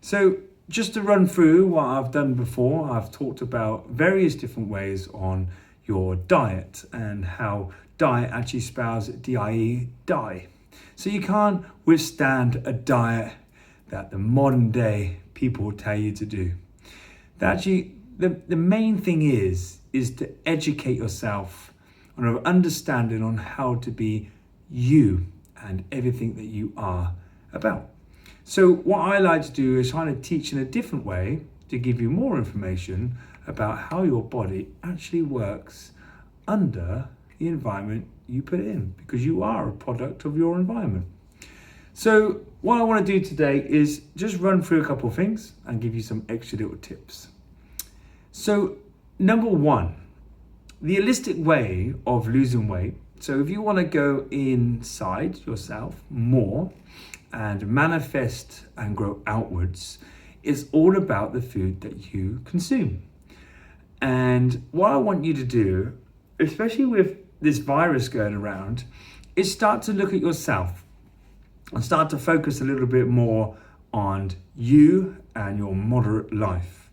So just to run through what I've done before, I've talked about various different ways on your diet and how diet actually spells D-I-E, die. So you can't withstand a diet that the modern day people tell you to do. The main thing is to educate yourself on an understanding on how to be you and everything that you are about. So what I like to do is try to teach in a different way to give you more information about how your body actually works under the environment you put in, because you are a product of your environment. So what I want to do today is just run through a couple of things and give you some extra little tips. So number one, the holistic way of losing weight. So if you want to go inside yourself more and manifest and grow outwards, it's all about the food that you consume. And what I want you to do, especially with this virus going around, is start to look at yourself and start to focus a little bit more on you and your moderate life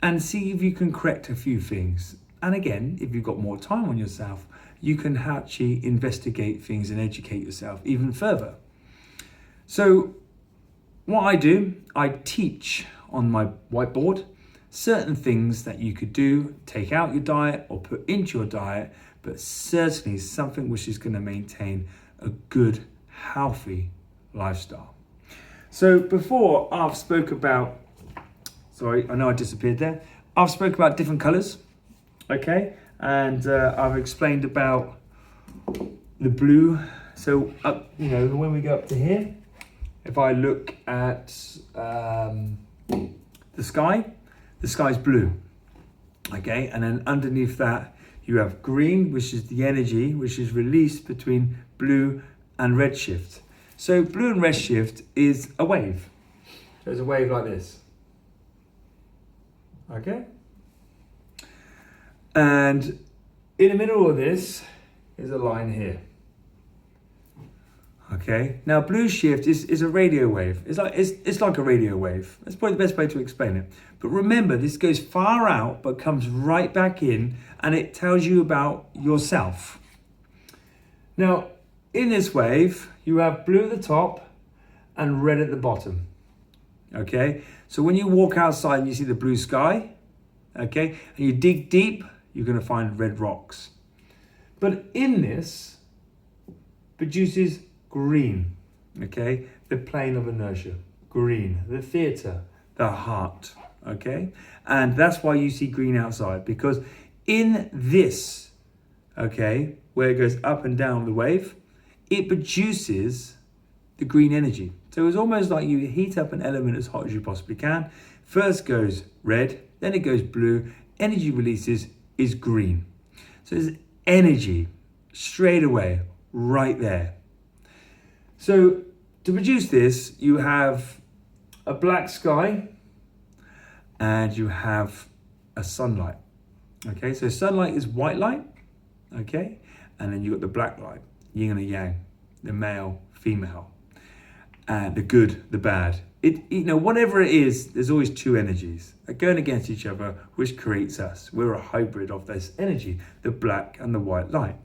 and see if you can correct a few things. And again, if you've got more time on yourself, you can actually investigate things and educate yourself even further. So what I do, I teach on my whiteboard certain things that you could do, take out your diet or put into your diet, but certainly something which is going to maintain a good, healthy lifestyle. So before I've spoke about, sorry, I know I disappeared there. I've spoke about different colors, okay? And I've explained about the blue. So up, when we go up to here, if I look at the sky's blue, okay? And then underneath that, you have green, which is the energy, which is released between blue and redshift. So blue and redshift is a wave. So it's a wave like this, okay? And in the middle of this is a line here. Okay, now blue shift is a radio wave. It's like a radio wave. That's probably the best way to explain it. But remember, this goes far out but comes right back in, and it tells you about yourself. Now, in this wave, you have blue at the top and red at the bottom. Okay, so when you walk outside and you see the blue sky, okay, and you dig deep, you're going to find red rocks. But in this produces green, okay? The plane of inertia, green, the theater, the heart, okay? And that's why you see green outside, because in this, okay, where it goes up and down the wave, it produces the green energy. So it's almost like you heat up an element as hot as you possibly can. First goes red, then it goes blue, energy releases is green. So there's energy straight away, right there. So to produce this, you have a black sky and you have a sunlight. Okay, so sunlight is white light, okay? And then you've got the black light, yin and the yang, the male, female, the good, the bad. Whatever it is, there's always two energies going against each other, which creates us. We're a hybrid of this energy, the black and the white light.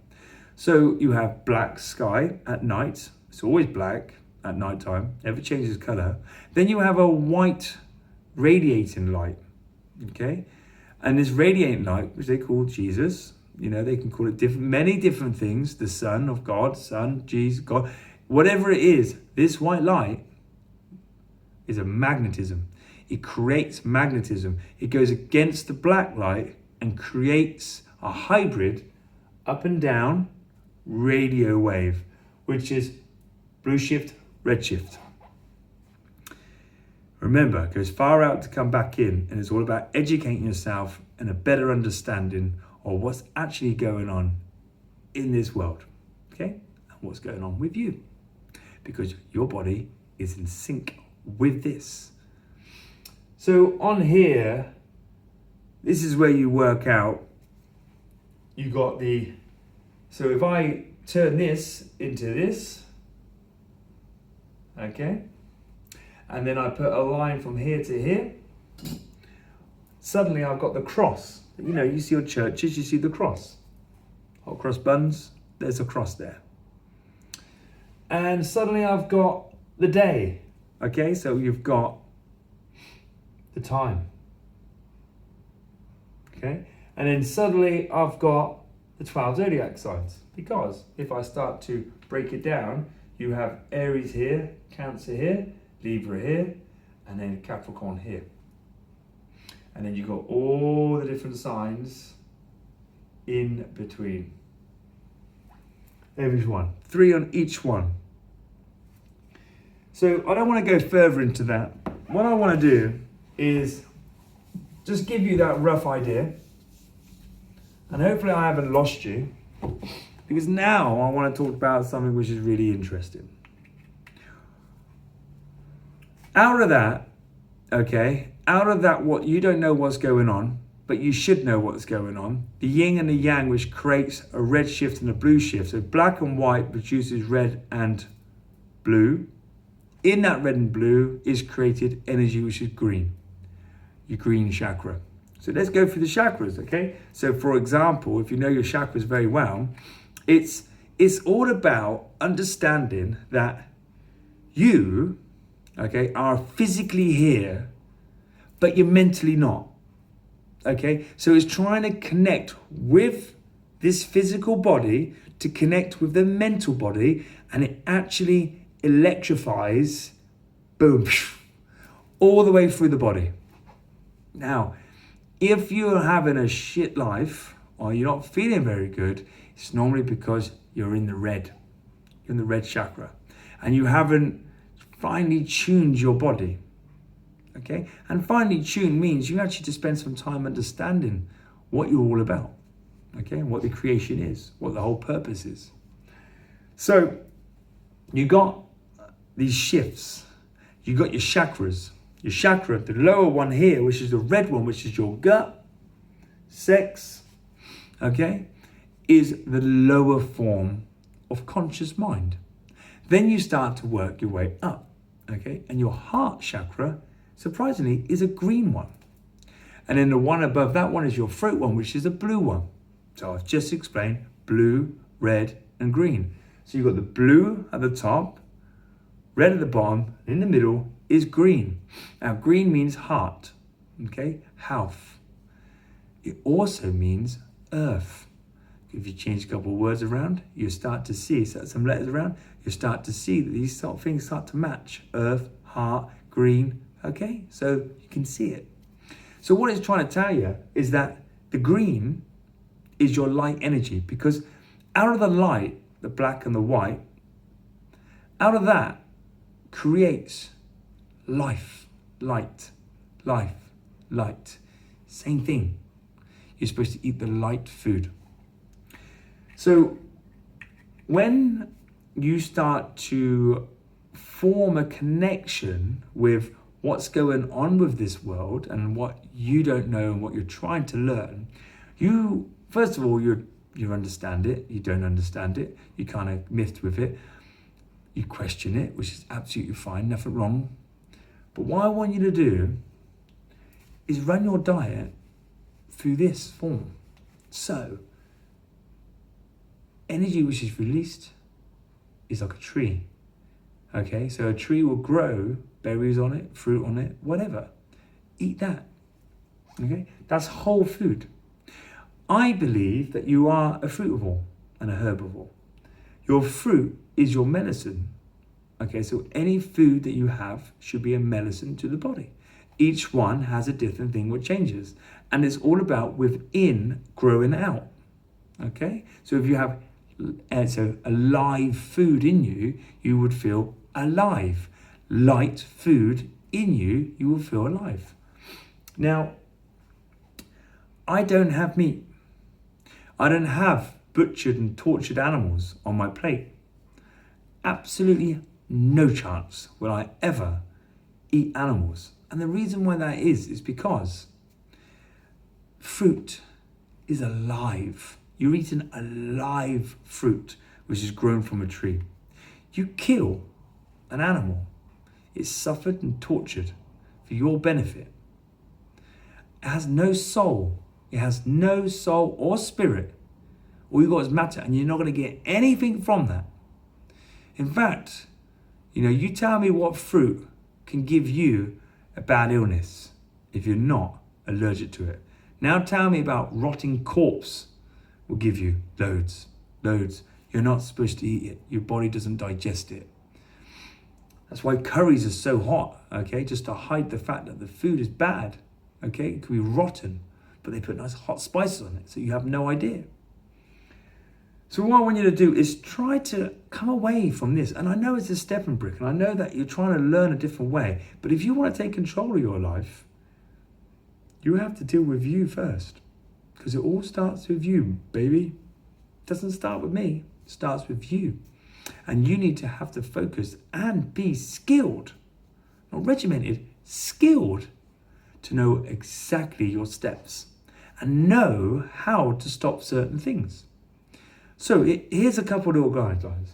So you have black sky at night. It's always black at night time, never changes color. Then you have a white radiating light, okay? And this radiating light, which they call Jesus, they can call it many different things, the Son of God, Son, Jesus, God, whatever it is, this white light is a magnetism. It creates magnetism. It goes against the black light and creates a hybrid up and down radio wave, which is blue shift, red shift. Remember, it goes far out to come back in, and it's all about educating yourself and a better understanding of what's actually going on in this world, okay? And what's going on with you, because your body is in sync with this. So on here, this is where you work out. You got so if I turn this into this, okay, and then I put a line from here to here, suddenly I've got the cross. You know, you see your churches, you see the cross. Hot cross buns, there's a cross there. And suddenly I've got the day. Okay, so you've got the time. Okay, and then suddenly I've got the 12 zodiac signs. Because if I start to break it down, you have Aries here, Cancer here, Libra here, and then Capricorn here. And then you've got all the different signs in between. Every one. 3 on each one. So I don't want to go further into that. What I want to do is just give you that rough idea. And hopefully I haven't lost you. Because now I want to talk about something which is really interesting. Out of that, okay, out of that what you don't know what's going on, but you should know what's going on. The yin and the yang, which creates a red shift and a blue shift. So black and white produces red and blue. In that red and blue is created energy, which is green. Your green chakra. So let's go through the chakras, okay? So for example, if you know your chakras very well, it's all about understanding that you, okay, are physically here, but you're mentally not. Okay, so it's trying to connect with this physical body to connect with the mental body, and it actually electrifies, boom, all the way through the body. Now, if you're having a shit life or you're not feeling very good, it's normally because you're in the red. You're in the red chakra, and you haven't finely tuned your body. Okay, and finely tuned means you actually to spend some time understanding what you're all about, okay, and what the creation is, what the whole purpose is. So you got these shifts, you got your chakras. Your chakra, the lower one here, which is the red one, which is your gut, sex, okay, is the lower form of conscious mind. Then you start to work your way up, okay, and your heart chakra, surprisingly, is a green one. And then the one above that one is your throat one, which is a blue one. So I've just explained blue, red, and green. So you've got the blue at the top, red at the bottom, and in the middle is green. Now green means heart, okay, health. It also means earth. If you change a couple of words around, you start to see, set some letters around, you start to see that these sort of things start to match. Earth, heart, green, okay, so you can see it. So what it's trying to tell you is that the green is your light energy, because out of the light, the black and the white, out of that creates life, light, life, light. Same thing. You're supposed to eat the light food. So when you start to form a connection with what's going on with this world and what you don't know and what you're trying to learn, you, first of all, you understand it, you don't understand it, you kind of miffed with it, you question it, which is absolutely fine, nothing wrong. But what I want you to do is run your diet through this form. So, energy which is released is like a tree. Okay, so a tree will grow, berries on it, fruit on it, whatever. Eat that. Okay, that's whole food. I believe that you are a fruitivore and a herbivore. Your fruit is your medicine. Okay, so any food that you have should be a medicine to the body. Each one has a different thing which changes. And it's all about within growing out. Okay, so if you have a live food in you, you would feel alive. Light food in you, you will feel alive. Now, I don't have meat. I don't have butchered and tortured animals on my plate. Absolutely no chance will I ever eat animals. And the reason why that is because fruit is alive. You're eating a live fruit which is grown from a tree. You kill an animal, It's suffered and tortured for your benefit. It has no soul. It has no soul or spirit. All you got is matter, and you're not going to get anything from that. In fact, you tell me what fruit can give you a bad illness if you're not allergic to it. Now tell me about rotting corpse will give you loads. You're not supposed to eat it. Your body doesn't digest it. That's why curries are so hot, okay? Just to hide the fact that the food is bad, okay? It could be rotten, but they put nice hot spices on it, so you have no idea. So what I want you to do is try to come away from this. And I know it's a stepping brick, and I know that you're trying to learn a different way. But if you want to take control of your life, you have to deal with you first. Because it all starts with you, baby. It doesn't start with me. It starts with you. And you need to have the focus and be skilled, not regimented, skilled, to know exactly your steps and know how to stop certain things. So here's a couple of little guidelines.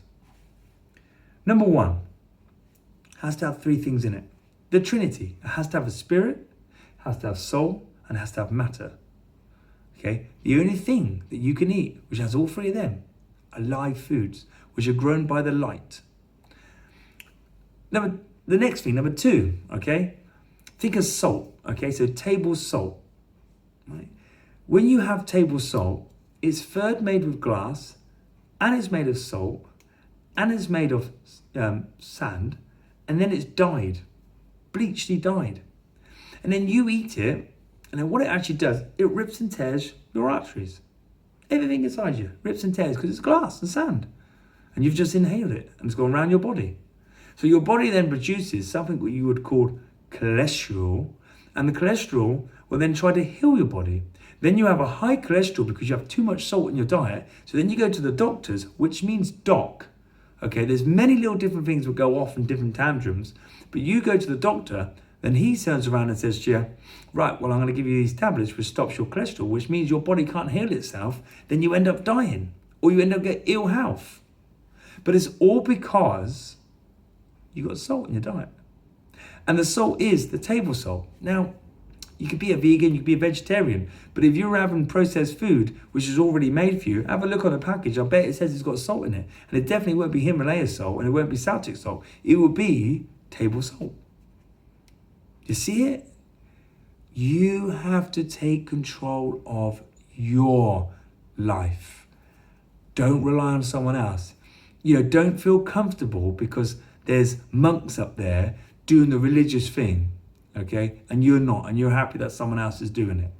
Number one, has to have three things in it. The Trinity. It has to have a spirit, has to have soul, and has to have matter. Okay? The only thing that you can eat, which has all three of them, are live foods, which are grown by the light. The next thing, number two, okay? Think of salt, okay? So table salt. Right? When you have table salt, it's third made with glass, and it's made of salt, and it's made of sand, and then it's dyed, bleached dyed. And then you eat it, and then what it actually does, it rips and tears your arteries. Everything inside you rips and tears because it's glass and sand. And you've just inhaled it, and it's gone around your body. So your body then produces something that you would call cholesterol, and the cholesterol will then try to heal your body. Then you have a high cholesterol because you have too much salt in your diet. So then you go to the doctors, which means doc. Okay, there's many little different things that go off in different tantrums. But you go to the doctor, then he turns around and says to you, right, well, I'm going to give you these tablets which stops your cholesterol, which means your body can't heal itself. Then you end up dying, or you end up getting ill health. But it's all because you got salt in your diet. And the salt is the table salt. Now, you could be a vegan, you could be a vegetarian, but if you're having processed food, which is already made for you, have a look on the package. I bet it says it's got salt in it. And it definitely won't be Himalaya salt, and it won't be Celtic salt. It will be table salt. You see it? You have to take control of your life. Don't rely on someone else. Don't feel comfortable because there's monks up there doing the religious thing, okay? And you're not, and you're happy that someone else is doing it,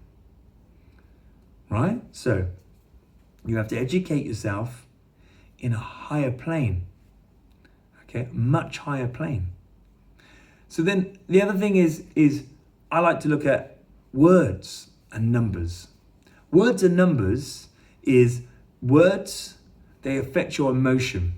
right? So you have to educate yourself in a higher plane, okay? Much higher plane. So then the other thing is I like to look at words and numbers. Words and numbers is words, they affect your emotion,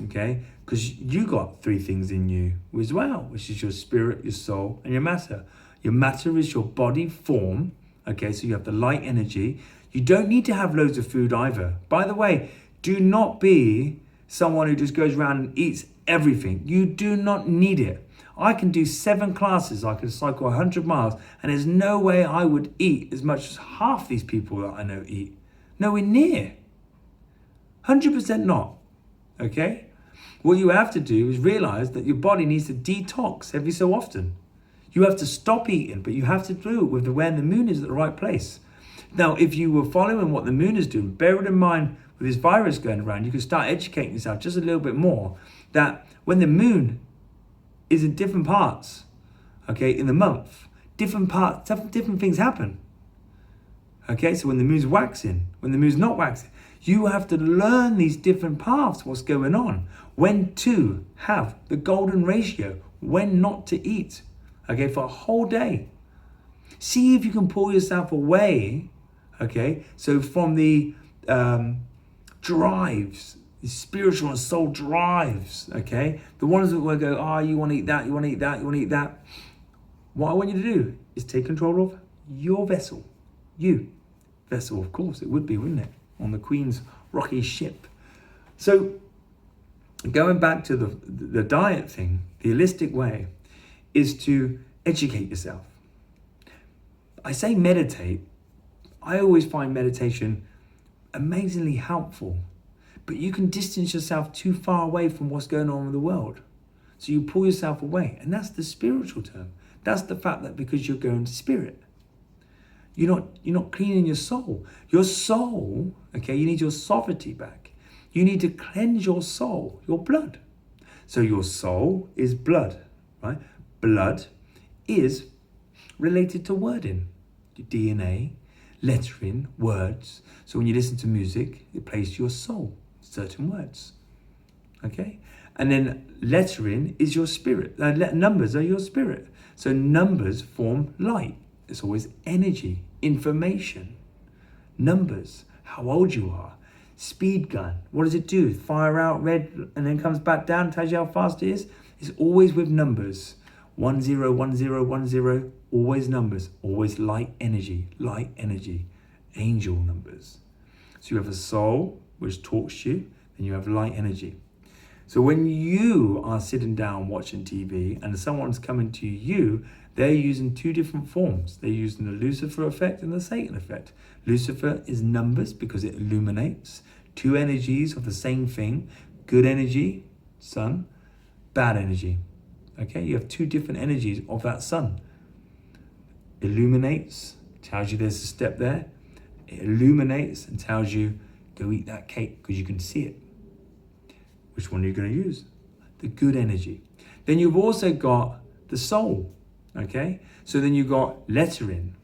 okay? Because you got three things in you as well, which is your spirit, your soul, and your matter. Your matter is your body form, okay? So you have the light energy. You don't need to have loads of food either. By the way, do not be someone who just goes around and eats everything. You do not need it. I can do 7 classes, I can cycle 100 miles, and there's no way I would eat as much as half these people that I know eat. Nowhere near. 100% not, okay? What you have to do is realize that your body needs to detox every so often. You have to stop eating, but you have to do it with when the moon is at the right place. Now, if you were following what the moon is doing, bear it in mind with this virus going around, you can start educating yourself just a little bit more that when the moon is in different parts, okay, in the month, different things happen. Okay, so when the moon's waxing, when the moon's not waxing, you have to learn these different paths, what's going on, when to have the golden ratio, when not to eat, okay, for a whole day. See if you can pull yourself away, okay, so from the drives, the spiritual and soul drives, okay? The ones that will go, you want to eat that, you want to eat that, you want to eat that. What I want you to do is take control of your vessel. You. Vessel, of course, it would be, wouldn't it? On the Queen's rocky ship. So going back to the diet thing, the holistic way is to educate yourself. I say meditate. I always find meditation amazingly helpful, but you can distance yourself too far away from what's going on in the world. So you pull yourself away, and that's the spiritual term. That's the fact that because you're going to spirit, you're not cleaning your soul. Your soul, okay, you need your sovereignty back. You need to cleanse your soul, your blood. So your soul is blood, right? Blood is related to wording, your DNA, lettering, words. So when you listen to music, it plays to your soul, certain words, okay? And then lettering is your spirit. Numbers are your spirit. So numbers form light. It's always energy, information, numbers, how old you are. Speed gun, what does it do? Fire out red and then comes back down, tells you how fast it is. It's always with numbers. 10, 10, 10, always numbers, always light energy, angel numbers. So you have a soul which talks to you, and you have light energy. So when you are sitting down watching TV and someone's coming to you, they're using two different forms. They're using the Lucifer effect and the Satan effect. Lucifer is numbers because it illuminates. Two energies of the same thing. Good energy, sun, bad energy. Okay, you have two different energies of that sun. Illuminates, tells you there's a step there. It illuminates and tells you, go eat that cake because you can see it. Which one are you going to use? The good energy. Then you've also got the soul, okay? So then you've got lettering,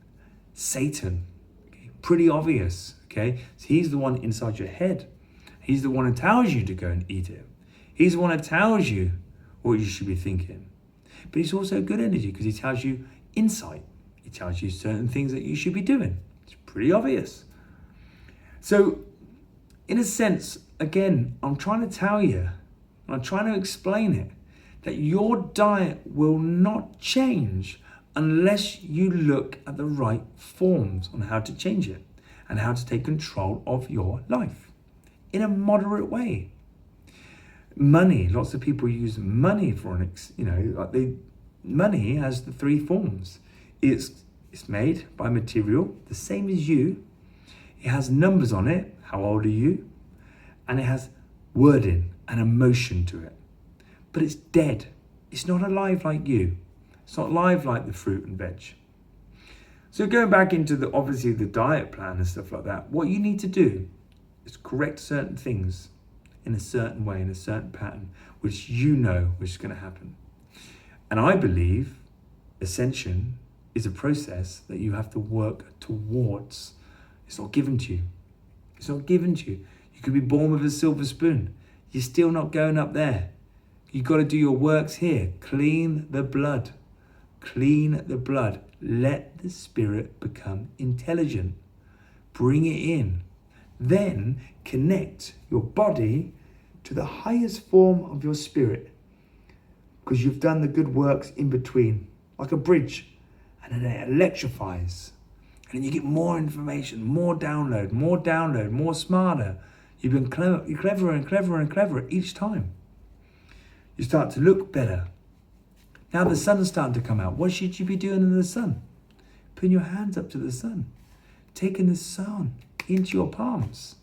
Satan, okay? Pretty obvious, okay? So he's the one inside your head. He's the one who tells you to go and eat it. He's the one who tells you what you should be thinking. But he's also good energy because he tells you insight. He tells you certain things that you should be doing. It's pretty obvious. So in a sense, again, I'm trying to tell you, I'm trying to explain it, that your diet will not change unless you look at the right forms on how to change it and how to take control of your life in a moderate way. Money, lots of people use money for money has the three forms. It's made by material, the same as you. It has numbers on it, how old are you? And it has wording and emotion to it. But it's dead. It's not alive like you. It's not alive like the fruit and veg. So going back into obviously the diet plan and stuff like that, what you need to do is correct certain things in a certain way, in a certain pattern, which you know which is going to happen. And I believe ascension is a process that you have to work towards. It's not given to you. It's not given to you. You could be born with a silver spoon. You're still not going up there. You've got to do your works here. Clean the blood. Clean the blood. Let the spirit become intelligent. Bring it in. Then connect your body to the highest form of your spirit, because you've done the good works in between, like a bridge, and then it electrifies. And then you get more information, more download, more smarter. You've been cleverer and cleverer and cleverer each time. You start to look better. Now the sun's starting to come out. What should you be doing in the sun? Putting your hands up to the sun. Taking the sun into your palms.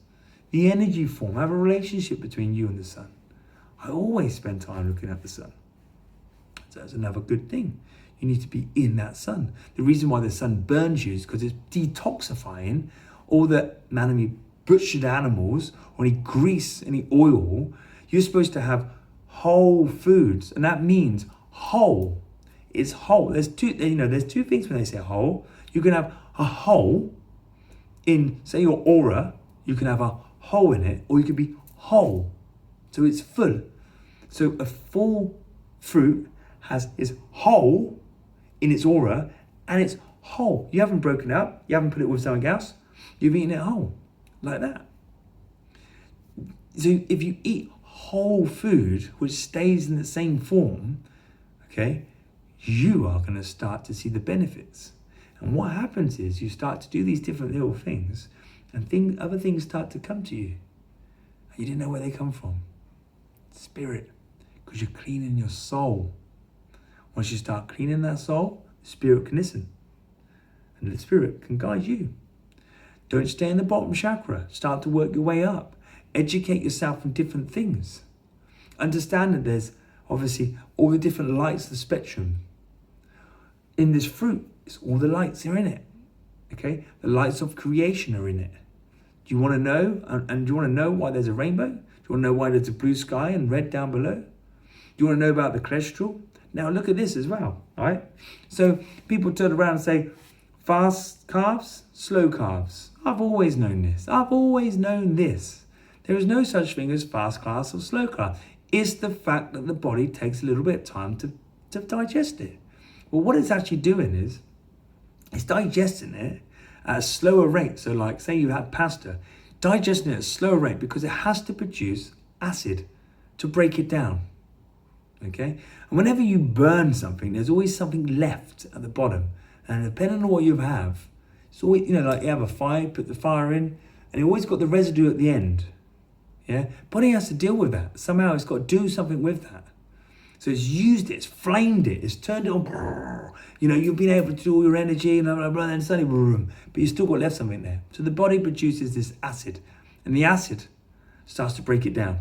The energy form. Have a relationship between you and the sun. I always spend time looking at the sun. So that's another good thing. You need to be in that sun. The reason why the sun burns you is because it's detoxifying all the butchered animals, or any grease, any oil. You're supposed to have whole foods, and that means whole. It's whole. There's two things when they say whole. You can have a hole in, say, your aura. You can have a hole in it, or you can be whole. So it's full. So a full fruit has its whole in its aura, and it's whole. You haven't broken up. You haven't put it with something else. You've eaten it whole, like that. So if you eat whole food, which stays in the same form, okay, you are going to start to see the benefits. And what happens is you start to do these different little things, and other things start to come to you. And you didn't know where they come from. Spirit, because you're cleaning your soul. Once you start cleaning that soul, the Spirit can listen. And the Spirit can guide you. Don't stay in the bottom chakra. Start to work your way up. Educate yourself on different things. Understand that there's obviously all the different lights of the spectrum. In this fruit, it's all the lights are in it. Okay? The lights of creation are in it. Do you want to know? And do you want to know why there's a rainbow? Do you want to know why there's a blue sky and red down below? Do you want to know about the cholesterol? Now look at this as well, right? So people turn around and say, fast carbs, slow carbs. I've always known this. I've always known this. There is no such thing as fast carbs or slow carbs. It's the fact that the body takes a little bit of time to digest it. Well, what it's actually doing is, it's digesting it at a slower rate. So like, say you had pasta, digesting it at a slower rate because it has to produce acid to break it down. Okay? And whenever you burn something, there's always something left at the bottom. And depending on what you have, it's always, like you have a fire, put the fire in, and you always got the residue at the end. Yeah? Body has to deal with that. Somehow it's got to do something with that. So it's used it, it's flamed it, it's turned it on. You've been able to do all your energy and blah, blah, blah, and suddenly, but you still got left something there. So the body produces this acid, and the acid starts to break it down.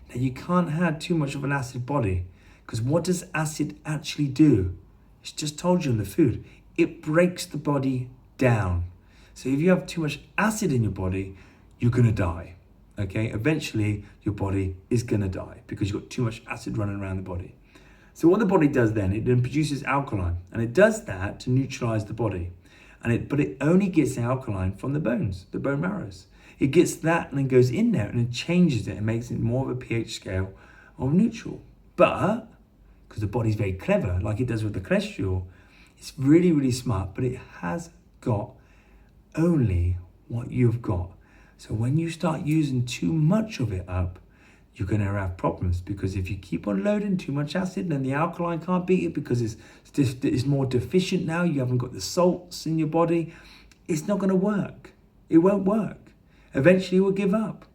Now you can't have too much of an acid body, because what does acid actually do? It's just told you in the food. It breaks the body down. So if you have too much acid in your body, you're gonna die. Okay, eventually your body is gonna die because you've got too much acid running around the body. So what the body does then, it then produces alkaline, and it does that to neutralize the body. But it only gets the alkaline from the bones, the bone marrows. It gets that and then goes in there and it changes it and makes it more of a pH scale of neutral. But, because the body's very clever, like it does with the cholesterol, it's really, really smart, but it has got only what you've got. So when you start using too much of it up, you're going to have problems, because if you keep on loading too much acid, then the alkaline can't beat it because it's more deficient now. You haven't got the salts in your body. It's not going to work. It won't work. Eventually, it will give up.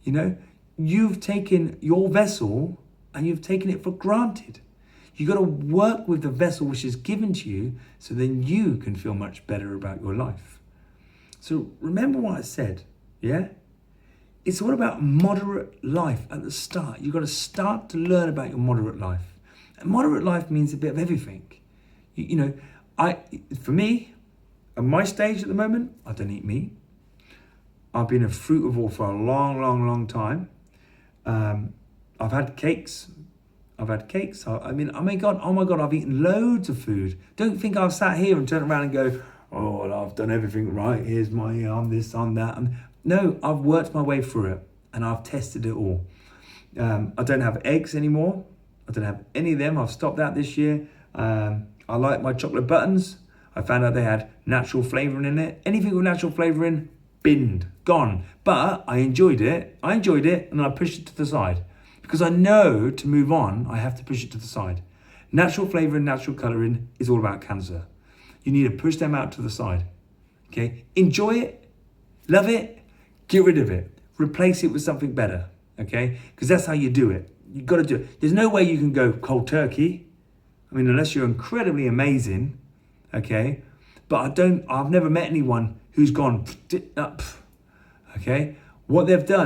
You've taken your vessel and you've taken it for granted. You've got to work with the vessel which is given to you, so then you can feel much better about your life. So remember what I said. Yeah? It's all about moderate life at the start. You've got to start to learn about your moderate life. And moderate life means a bit of everything. For me, at my stage at the moment, I don't eat meat. I've been a fruitivore for a long, long, long time. I've had cakes. Oh my God, I've eaten loads of food. Don't think I've sat here and turned around and go, oh, well, I've done everything right. Here's my this, that. No, I've worked my way through it and I've tested it all. I don't have eggs anymore. I don't have any of them. I've stopped that this year. I like my chocolate buttons. I found out they had natural flavouring in it. Anything with natural flavouring, binned, gone. But I enjoyed it, and then I pushed it to the side. Because I know to move on, I have to push it to the side. Natural flavouring, natural colouring is all about cancer. You need to push them out to the side. Okay? Enjoy it, love it, get rid of it. Replace it with something better. Okay? Because that's how you do it. You've got to do it. There's no way you can go cold turkey. Unless you're incredibly amazing. Okay? But I've never met anyone who's gone, okay? What they've done